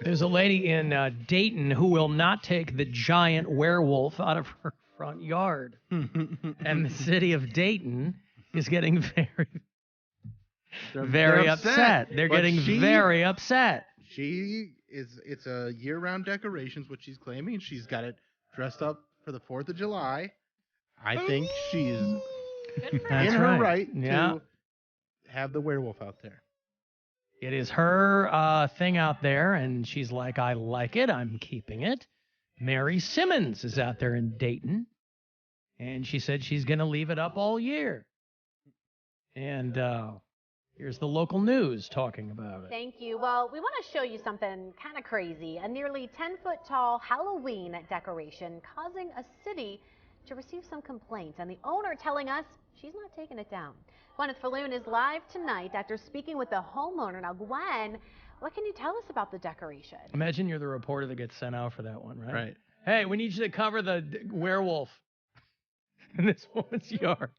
There's a lady in Dayton who will not take the giant werewolf out of her front yard. And the city of Dayton is getting very upset. They're getting very upset. It's a year-round decorations, what she's claiming. She's got it dressed up for the 4th of July. I think she's in her right to have the werewolf out there. It is her thing out there, and she's like, I like it. I'm keeping it. Mary Simmons is out there in Dayton, and she said she's going to leave it up all year. And here's the local news talking about it. Thank you. Well, we want to show you something kind of crazy. A nearly 10-foot-tall Halloween decoration causing a city to receive some complaints, and the owner telling us she's not taking it down. Gwyneth Falloon is live tonight after speaking with the homeowner. Now, Gwen, what can you tell us about the decoration? Imagine you're the reporter that gets sent out for that one, right? Right. Hey, we need you to cover the werewolf in this woman's yard.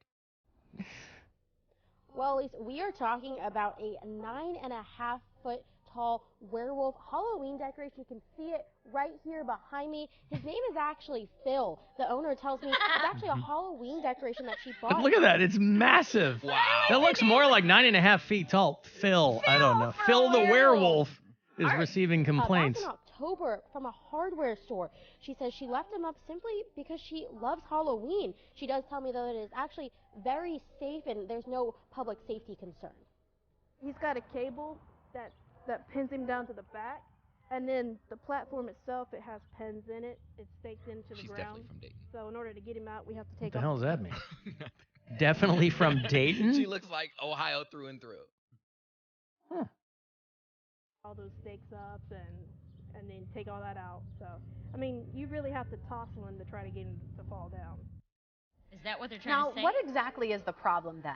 Well, Lisa, we are talking about a 9.5-foot tall werewolf Halloween decoration. You can see it right here behind me. His name is actually Phil. The owner tells me it's actually a Halloween decoration that she bought. Look at that. It's massive. Wow. That looks more like 9.5 feet tall. Phil, I don't know. Phil the werewolf is receiving complaints. Back in October from a hardware store. She says she left him up simply because she loves Halloween. She does tell me, though, that it is actually very safe and there's no public safety concern. He's got a cable that pins him down to the back, and then the platform itself, it has pins in it. It's staked into the She's ground. definitely from Dayton. So in order to get him out, we have to take What the off hell does that mean? Definitely from Dayton? She looks like Ohio through and through. Huh. all those stakes up and then take all that out. So, I mean, you really have to toss one to try to get him to fall down. Is that what they're trying to say? Now, what exactly is the problem then?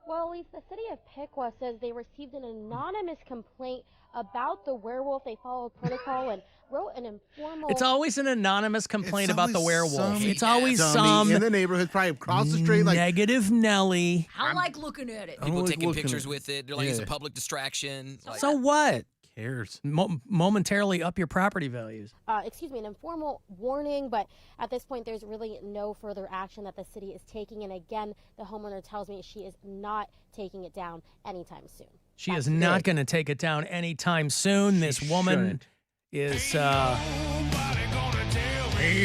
Well, Elise, the city of Piqua says they received an anonymous complaint about the werewolf. They followed protocol and wrote an informal... It's always an anonymous complaint about the werewolf. It's Some always dummy some in the neighborhood, probably across the street, like negative Nelly. I like looking at it. People like taking looking pictures at it. with it. They're like, it's a public distraction. Like, So what? cares. Momentarily up your property values. an informal warning, but at this point there's really no further action that the city is taking. And again, the homeowner tells me she is not taking it down anytime soon. She is not going to take it down anytime soon. This woman is, he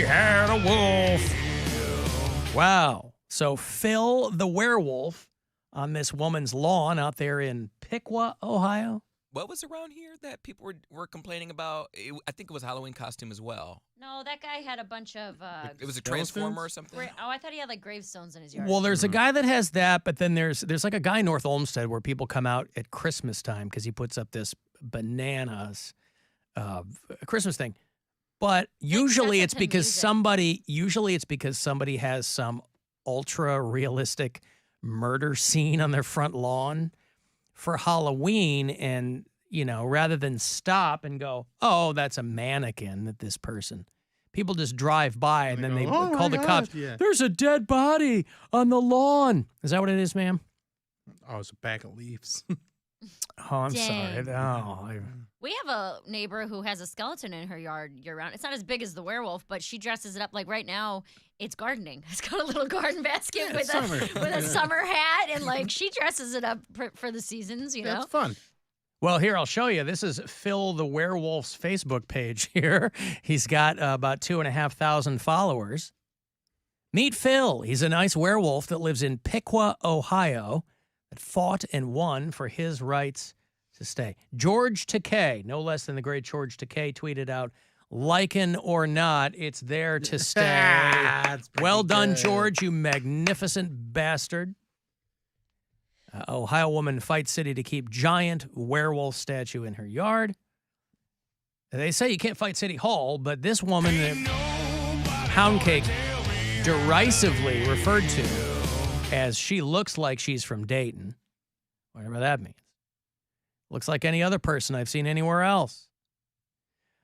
had a wolf. Wow. So Phil the werewolf on this woman's lawn out there in Piqua, Ohio. what was around here that people were complaining about? I think it was a Halloween costume as well. No, that guy had a bunch of... It was a transformer or something? I thought he had like gravestones in his yard. Well, there's a guy that has that, but then there's like a guy in North Olmsted where people come out at Christmas time because he puts up this bananas Christmas thing. But usually it's because somebody has some ultra realistic murder scene on their front lawn for Halloween, and rather than stop and go, oh, that's a mannequin that this person. People just drive by and then they call the cops. Yeah. There's a dead body on the lawn. Is that what it is, ma'am? Oh, it's a bag of leaves. Oh, I'm sorry. We have a neighbor who has a skeleton in her yard year-round. It's not as big as the werewolf, but she dresses it up. Like right now, it's gardening. It's got a little garden basket with a summer hat, and like she dresses it up for the seasons, you know? That's fun. Well, here, I'll show you. This is Phil the Werewolf's Facebook page here. He's got about 2,500 followers. Meet Phil. He's a nice werewolf that lives in Piqua, Ohio, that fought and won for his rights to stay. George Takei, no less than the great George Takei, tweeted out, "Lichen or not, it's there to stay." Well done, George, you magnificent bastard. Ohio woman fights city to keep giant werewolf statue in her yard. They say you can't fight City Hall, but this woman, Poundcake, derisively referred to as she looks like she's from Dayton, whatever that means. Looks like any other person I've seen anywhere else.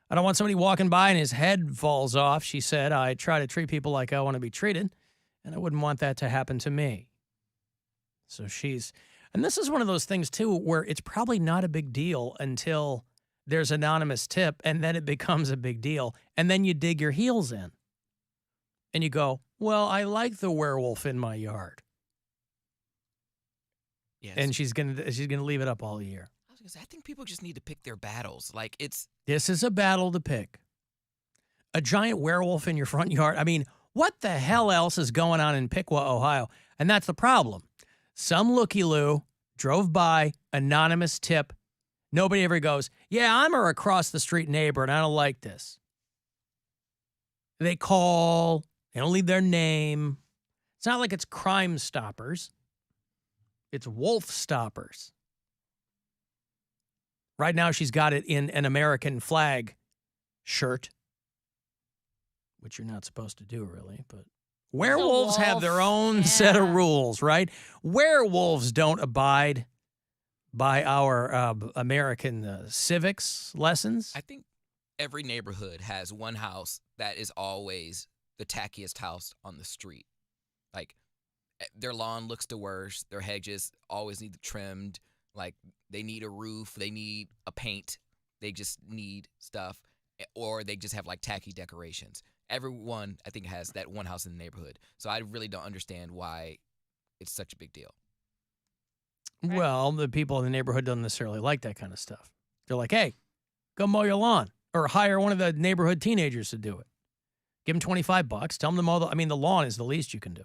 I don't want somebody walking by and his head falls off, she said. I try to treat people like I want to be treated, and I wouldn't want that to happen to me. So and this is one of those things, too, where it's probably not a big deal until there's anonymous tip, and then it becomes a big deal. And then you dig your heels in. And you go, well, I like the werewolf in my yard. Yes. And she's gonna leave it up all year. I was gonna say, I think people just need to pick their battles. Like, This is a battle to pick. A giant werewolf in your front yard. I mean, what the hell else is going on in Piqua, Ohio? And that's the problem. Some looky-loo drove by, anonymous tip. Nobody ever goes, yeah, I'm her across-the-street neighbor, and I don't like this. They call. They don't leave their name. It's not like it's Crime Stoppers. It's Wolf Stoppers. Right now, she's got it in an American flag shirt, which you're not supposed to do, really, but werewolves have their own set of rules, right? Werewolves don't abide by our American civics lessons. I think every neighborhood has one house that is always the tackiest house on the street. Like, their lawn looks the worst. Their hedges always need trimmed. Like, they need a roof. They need a paint. They just need stuff. Or they just have, like, tacky decorations. Everyone, I think, has that one house in the neighborhood. So I really don't understand why it's such a big deal. Well, the people in the neighborhood don't necessarily like that kind of stuff. They're like, hey, go mow your lawn. Or hire one of the neighborhood teenagers to do it. Give them $25. Tell them to mow the lawn is the least you can do.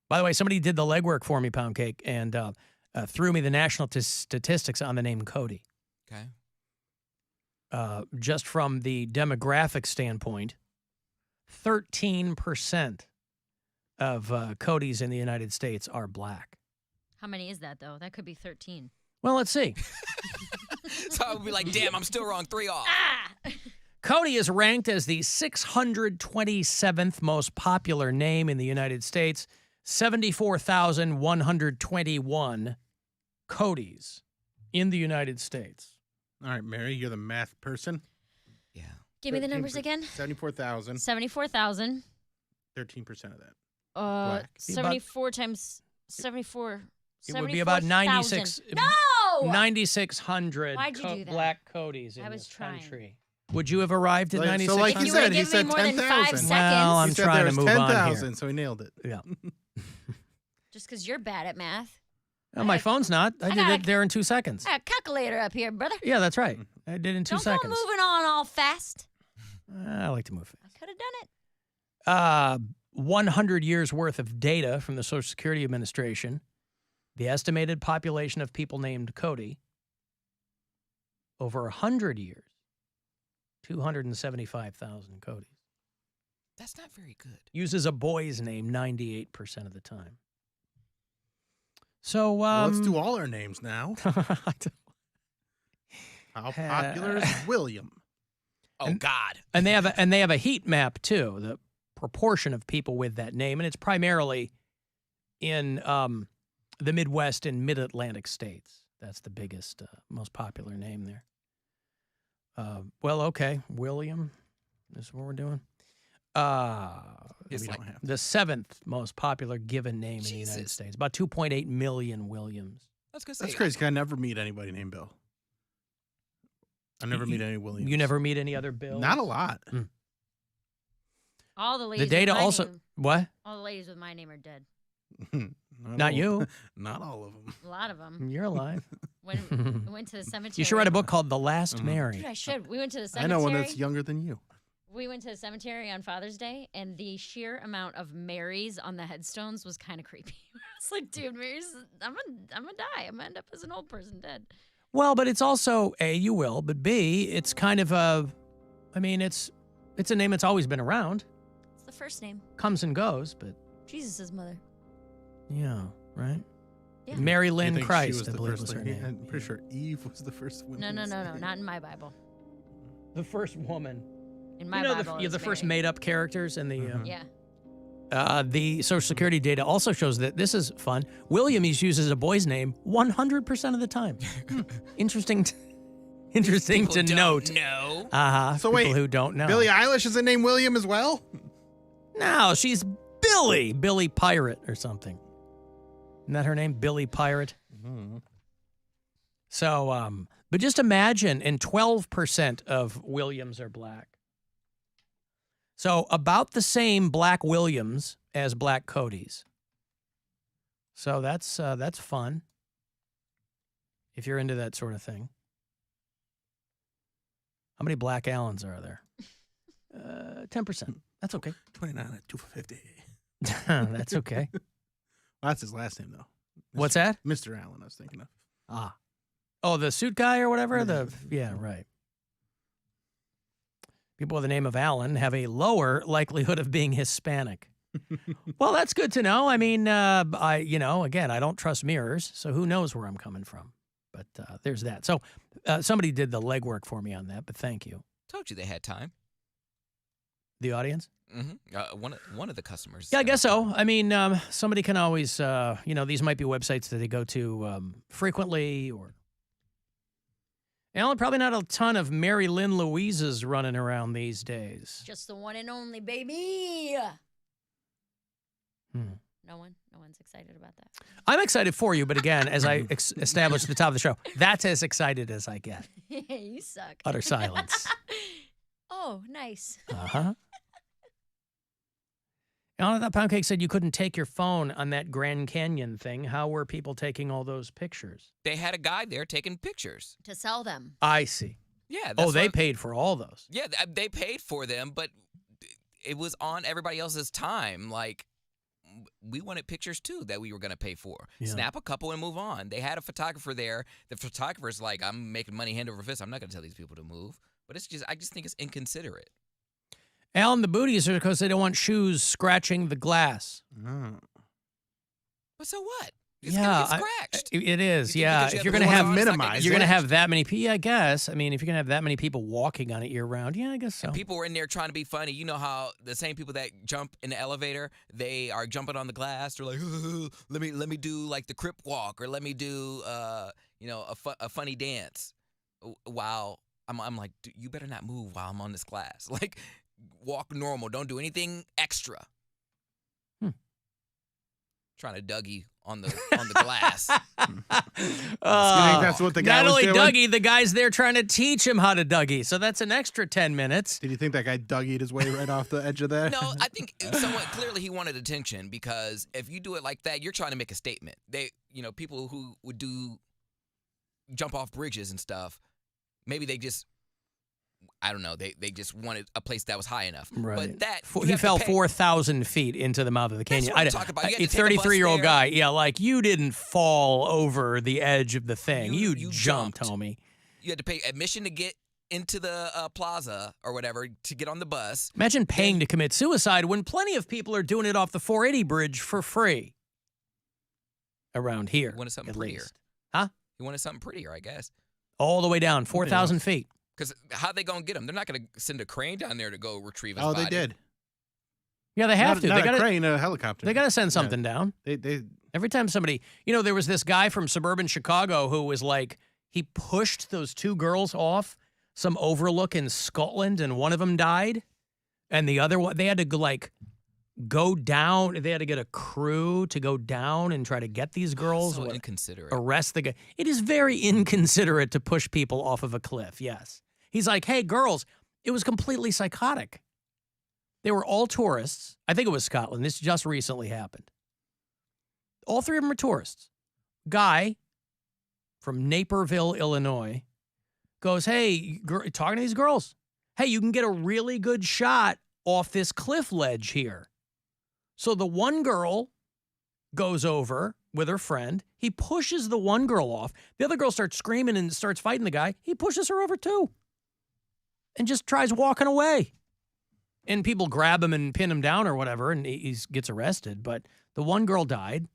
By the way, somebody did the legwork for me, Poundcake, and threw me the national statistics on the name Cody. Okay. Just from the demographic standpoint, 13% of Codys in the United States are black. How many is that, though? That could be 13. Well, let's see. So I would be like, damn, I'm still wrong. 3 off. Cody is ranked as the 627th most popular name in the United States. 74,121 Codys in the United States. All right, Mary, you're the math person. Yeah. Give me the numbers again. 74,000. 74,000. 13% of that. 74 times 74. It would be about 96. No! 9,600 Why'd you do that? black Codys in I was this trying. country. Would you have arrived at 9,600? So like If he you said, would've he given said me more than 5 10,000. Well, I'm He said trying to there's move on 10,000, here. so he nailed it. Yeah. Just because you're bad at math. Oh, my phone's not. I did it there in 2 seconds. I got a calculator up here, brother. Yeah, that's right. I did it in 2 Don't seconds. go moving on all fast. I like to move I could have done it. 100 years worth of data from the Social Security Administration. The estimated population of people named Cody over 100 years, 275,000 Codys. That's not very good. Uses a boy's name 98% of the time. So Let's do all our names now. How popular is William? Oh, God. And they have a heat map too, the proportion of people with that name, and it's primarily in the Midwest and Mid-Atlantic states. That's the biggest, most popular name there. Well, okay, William. This is what we're doing. The 7th most popular given name in the United States. About 2.8 million Williams. That's crazy. I never meet anybody named Bill. I never meet any Williams. You never meet any other Bills? Not a lot. All the ladies. The data with my also. name, What? all the ladies with my name are dead. Not you. Not all of them. A lot of them. You're alive. When we went to the cemetery. You should write a book called The Last Mary. Dude, I should. We went to the I cemetery. know one that's younger than you. We went to the cemetery on Father's Day, and the sheer amount of Marys on the headstones was kind of creepy. I was like, dude, Mary's, I'm gonna die. I'm gonna end up as an old person dead. Well, but it's also A, you will, but B, it's kind of it's a name that's always been around. It's the first name. Comes and goes, but Jesus' mother. yeah, right? Yeah. Mary I Lynn think she Christ, was I the believe first was her lady. name. I'm pretty sure Eve was the first woman. No, not in my Bible. The first woman. In my You know Bible, the it's first Mary. made-up characters in the... Yeah. The Social Security data also shows that this is fun. William is used as a boy's name 100% of the time. Interesting. Interesting to note. No. So people wait, who don't know. Billie Eilish is the name William as well? No, she's Billy Pirate or something. Isn't that her name? Billy Pirate. Mm-hmm. So, but just imagine, and 12% of Williams are black. So about the same black Williams as black Codys. So that's fun. If you're into that sort of thing. How many black Allens are there? 10%. That's okay. 29 at 2 for 50. That's okay. Well, that's his last name, though. What's that? Mr. Allen, I was thinking of. Oh, the suit guy or whatever? Yeah, right. People with the name of Allen have a lower likelihood of being Hispanic. Well, that's good to know. I mean, again, I don't trust mirrors, so who knows where I'm coming from. But there's that. So somebody did the legwork for me on that, but thank you. Told you they had time. The audience? Mm-hmm. One of the customers. Yeah, I guess so. I mean, somebody can always, these might be websites that they go to frequently or... Alan, probably not a ton of Mary Lynn Louises running around these days. Just the one and only, baby. No one's excited about that. I'm excited for you, but again, as I established at the top of the show, that's as excited as I get. You suck. Utter silence. Oh, nice. Uh-huh. Alan, I thought Poundcake said you couldn't take your phone on that Grand Canyon thing. How were people taking all those pictures? They had a guy there taking pictures. To sell them. I see. Yeah. They paid for all those. Yeah, they paid for them, but it was on everybody else's time. Like, we wanted pictures, too, that we were going to pay for. Yeah. Snap a couple and move on. They had a photographer there. The photographer's like, I'm making money hand over fist. I'm not going to tell these people to move. But I just think it's inconsiderate. Alan, the booties are because they don't want shoes scratching the glass. But so what? It's yeah, gonna get scratched. It is. Yeah, if you're going to have that many people, I guess. I mean, if you're going to have that many people walking on it year round, yeah, I guess so. And people were in there trying to be funny. You know how the same people that jump in the elevator, they are jumping on the glass. They're like, let me do like the crip walk, or let me do a funny dance. While I'm like, you better not move while I'm on this glass. Like, walk normal. Don't do anything extra. Trying to Dougie on the glass. You think that's what the guy was doing? Not only Dougie, the guy's there trying to teach him how to Dougie. So that's an extra 10 minutes. Did you think that guy Dougie'd his way right off the edge of that? No, I think somewhat clearly he wanted attention, because if you do it like that, you're trying to make a statement. People who would jump off bridges and stuff, maybe they just, I don't know, they just wanted a place that was high enough. Right. But he fell 4,000 feet into the mouth of the canyon. That's what I'm talking about. A 33-year-old guy, yeah, like, you didn't fall over the edge of the thing. You jumped, homie. You had to pay admission to get into the plaza or whatever to get on the bus. Imagine paying to commit suicide when plenty of people are doing it off the 480 bridge for free around here. You wanted something at prettier. Least. Huh? You wanted something prettier, I guess. All the way down, 4,000 feet. Because how are they going to get him? They're not going to send a crane down there to go retrieve his body. Oh, they did. Yeah, they have to. Not They a got crane, a helicopter. They got to send something down. They Every time somebody, there was this guy from suburban Chicago who was like, he pushed those two girls off some overlook in Scotland, and one of them died, and the other one, they had to go down. They had to get a crew to go down and try to get these girls. So inconsiderate. Arrest the guy. It is very inconsiderate to push people off of a cliff. Yes. He's like, hey, girls, it was completely psychotic. They were all tourists. I think it was Scotland. This just recently happened. All three of them are tourists. Guy from Naperville, Illinois, goes, hey, talking to these girls. Hey, you can get a really good shot off this cliff ledge here. So the one girl goes over with her friend. He pushes the one girl off. The other girl starts screaming and starts fighting the guy. He pushes her over too. And just tries walking away. And people grab him and pin him down or whatever, and he gets arrested. But the one girl died.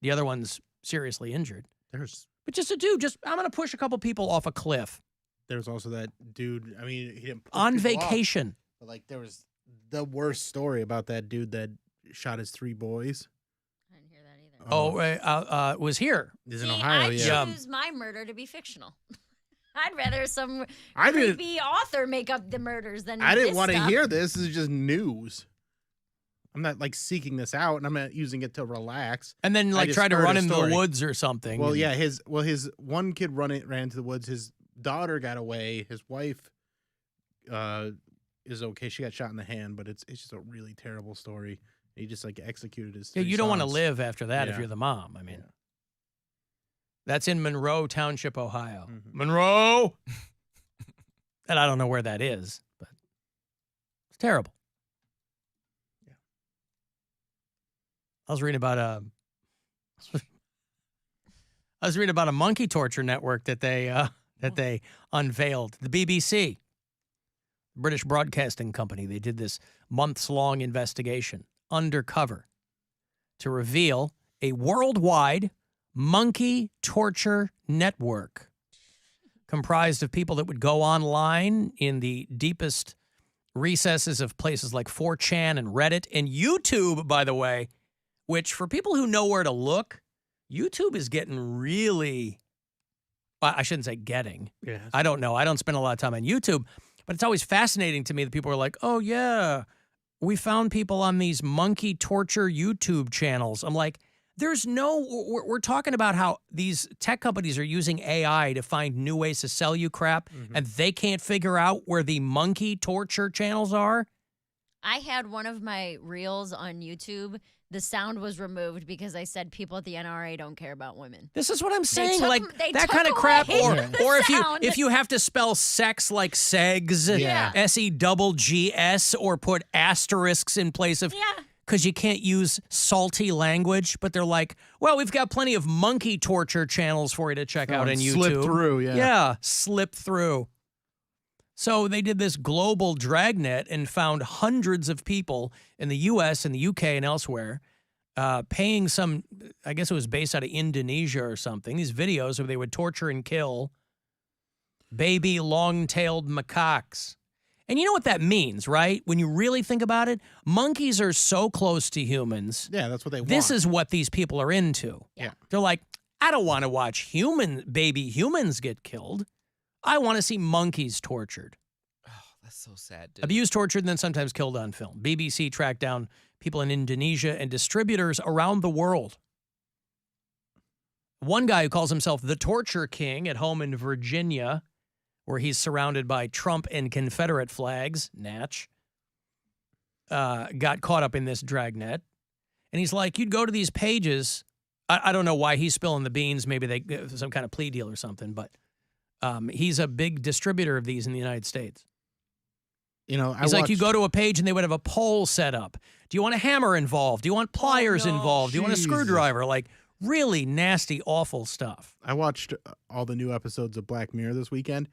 The other one's seriously injured. But just a dude, I'm going to push a couple people off a cliff. There's also that dude, he didn't push on people vacation. Off, but there was the worst story about that dude that shot his 3 boys. I didn't hear that either. It was here. Is See, in Ohio, I choose my murder to be fictional. I'd rather some I didn't- creepy author make up the murders than I didn't this want to stuff. hear this. This is just news. I'm not like seeking this out, and I'm not using it to relax. And then I like just try to heard run a into story. the woods or something. Well, and- yeah, his one kid ran into the woods. His daughter got away. His wife is okay. She got shot in the hand, but it's just a really terrible story. He just like executed his. Yeah, 3 you don't want to sons. live after that if Yeah. you're the mom. I mean, Yeah. that's in Monroe Township, Ohio. Mhm. Monroe! And I don't know where that is, but it's terrible. Yeah. I was reading about a monkey torture network that they unveiled. The BBC, British Broadcasting Company, they did this months-long investigation undercover to reveal a worldwide monkey torture network comprised of people that would go online in the deepest recesses of places like 4chan and Reddit and YouTube, by the way, which for people who know where to look, YouTube is getting really, I shouldn't say getting. Yeah. I don't know. I don't spend a lot of time on YouTube, but it's always fascinating to me that people are like, oh, yeah, we found people on these monkey torture YouTube channels. I'm like, we're talking about how these tech companies are using AI to find new ways to sell you crap, and they can't figure out where the monkey torture channels are. I had one of my reels on YouTube. The sound was removed because I said people at the NRA don't care about women. This is what I'm saying, took- like they that took kind of crap, away or the or sound. if you have to spell sex like segs, Yeah. SEGGS, or put asterisks in place of, Yeah. because you can't use salty language, but they're like, well, we've got plenty of monkey torture channels for you to check out on YouTube. Slip through, yeah. Yeah, slip through. So they did this global dragnet and found hundreds of people in the U.S. and the U.K. and elsewhere paying some, I guess it was based out of Indonesia or something, these videos where they would torture and kill baby long-tailed macaques. And you know what that means, right? When you really think about it, monkeys are so close to humans. Yeah, that's what they want. This is what these people are into. Yeah. They're like, I don't want to watch baby humans get killed. I want to see monkeys tortured. Oh, that's so sad, dude. Abused, tortured, and then sometimes killed on film. BBC tracked down people in Indonesia and distributors around the world. One guy who calls himself the Torture King at home in Virginia, where he's surrounded by Trump and Confederate flags, Natch, got caught up in this dragnet. And he's like, you'd go to these pages. I don't know why he's spilling the beans. Maybe they some kind of plea deal or something, but he's a big distributor of these in the United States. You know, He's like, you go to a page and they would have a pole set up. Do you want a hammer involved? Do you want pliers involved? Do you want a Jesus. screwdriver? Like really nasty, awful stuff. I watched all the new episodes of Black Mirror this weekend,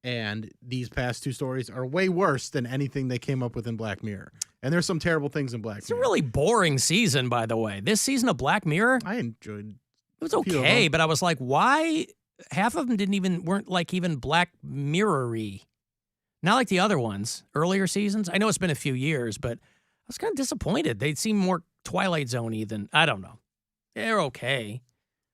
and these past 2 stories are way worse than anything they came up with in Black Mirror. And there's some terrible things in Black It's a Mirror. really boring season, by the way. This season of Black Mirror, I enjoyed. it was a few of okay, them. but I was like, why? Half of them weren't like even Black Mirror-y. Not like the other ones, earlier seasons. I know it's been a few years, but I was kind of disappointed. They seem more Twilight Zone-y than, I don't know. They're okay.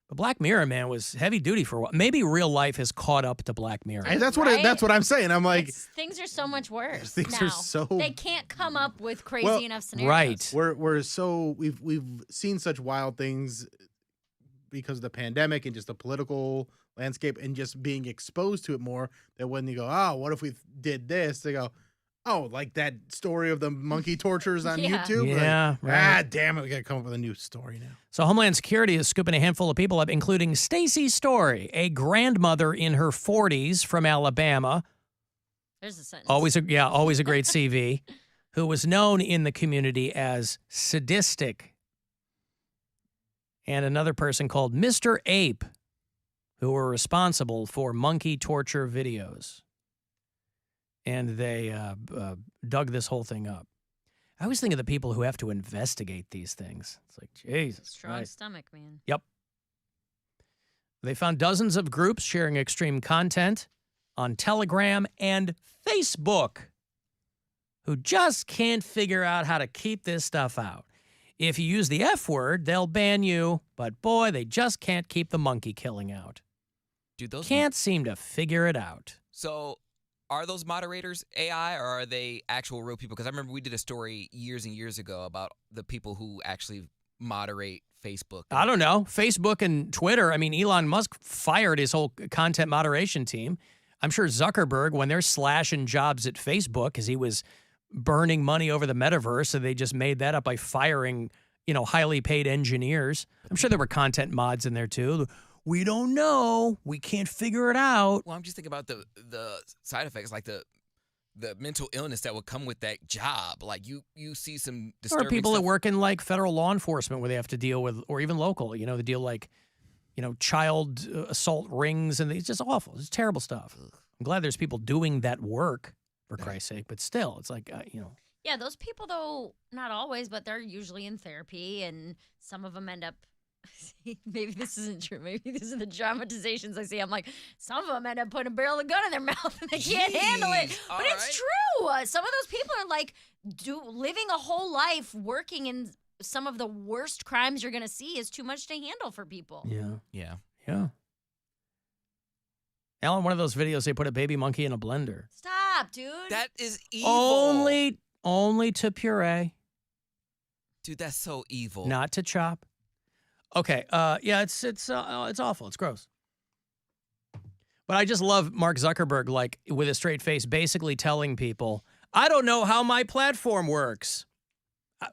But Black Mirror, man, was heavy duty for a while. Maybe real life has caught up to Black Mirror. That's Right? that's what I'm saying. I'm like, Things are so much worse things now. are so. They can't come up with crazy Well, enough scenarios. Right. We're so we've seen such wild things because of the pandemic and just the political landscape and just being exposed to it more, that when you go, oh, what if we did this? They go, oh, like that story of the monkey tortures on Yeah. YouTube? Yeah, Like, right. Ah, damn it, we got to come up with a new story now. So Homeland Security is scooping a handful of people up, including Stacey Story, a grandmother in her 40s from Alabama. There's a sentence. Always a great CV, who was known in the community as sadistic. And another person called Mr. Ape, who were responsible for monkey torture videos. And they dug this whole thing up. I always think of the people who have to investigate these things. It's like, Jesus Strong Christ. stomach, man. Yep. They found dozens of groups sharing extreme content on Telegram and Facebook who just can't figure out how to keep this stuff out. If you use the F word, they'll ban you. But boy, they just can't keep the monkey killing out. Dude, those Can't seem to figure it out. So, are those moderators AI or are they actual real people? Because I remember we did a story years and years ago about the people who actually moderate Facebook. I don't know. Facebook and Twitter. I mean, Elon Musk fired his whole content moderation team. I'm sure Zuckerberg, when they're slashing jobs at Facebook because he was burning money over the metaverse, so they just made that up by firing, highly paid engineers. I'm sure there were content mods in there too. We don't know. We can't figure it out. Well, I'm just thinking about the side effects, like the mental illness that would come with that job. Like you see some disturbing Or people stuff. that work in like federal law enforcement where they have to deal with, or even local, they deal like, child assault rings, and it's just awful. It's terrible stuff. I'm glad there's people doing that work, for Christ's sake, but still, it's like, Yeah, those people, though, not always, but they're usually in therapy, and some of them end up. Maybe this isn't true. Maybe these are the dramatizations I see. I'm like, some of them end up putting a barrel of gun in their mouth and they can't handle it. But it's true. Some of those people are like living a whole life working in some of the worst crimes you're going to see is too much to handle for people. Yeah. Alan, one of those videos, they put a baby monkey in a blender. Stop, dude. That is evil. Only to puree. Dude, that's so evil. Not to chop. Okay. Yeah, it's awful. It's gross. But I just love Mark Zuckerberg, like with a straight face, basically telling people, I don't know how my platform works.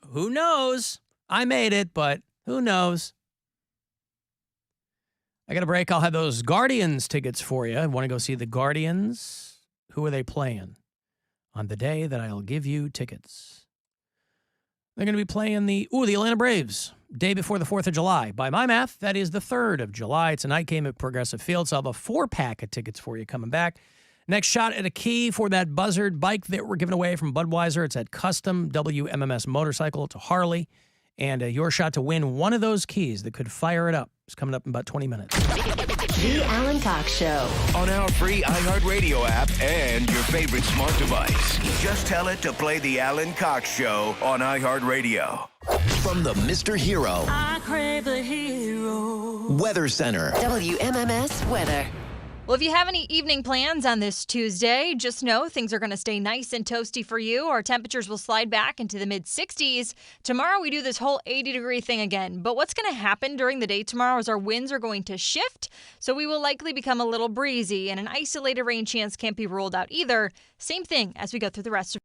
Who knows? I made it, but who knows? I got a break. I'll have those Guardians tickets for you. I want to go see the Guardians. Who are they playing? On the day that I'll give you tickets. They're going to be playing the Atlanta Braves, day before the 4th of July. By my math, that is the 3rd of July. It's a night game at Progressive Field, so I'll have a 4-pack of tickets for you coming back. Next shot at a key for that Buzzard bike that we're giving away from Budweiser. It's at Custom WMMS Motorcycle. It's a Harley. And your shot to win one of those keys that could fire it up is coming up in about 20 minutes. The Alan Cox Show. On our free iHeartRadio app and your favorite smart device. Just tell it to play The Alan Cox Show on iHeartRadio. From the Mr. Hero I crave the hero. Weather Center. WMMS weather. Well, if you have any evening plans on this Tuesday, just know things are going to stay nice and toasty for you. Our temperatures will slide back into the mid-60s. Tomorrow, we do this whole 80-degree thing again. But what's going to happen during the day tomorrow is our winds are going to shift, so we will likely become a little breezy, and an isolated rain chance can't be ruled out either. Same thing as we go through the rest of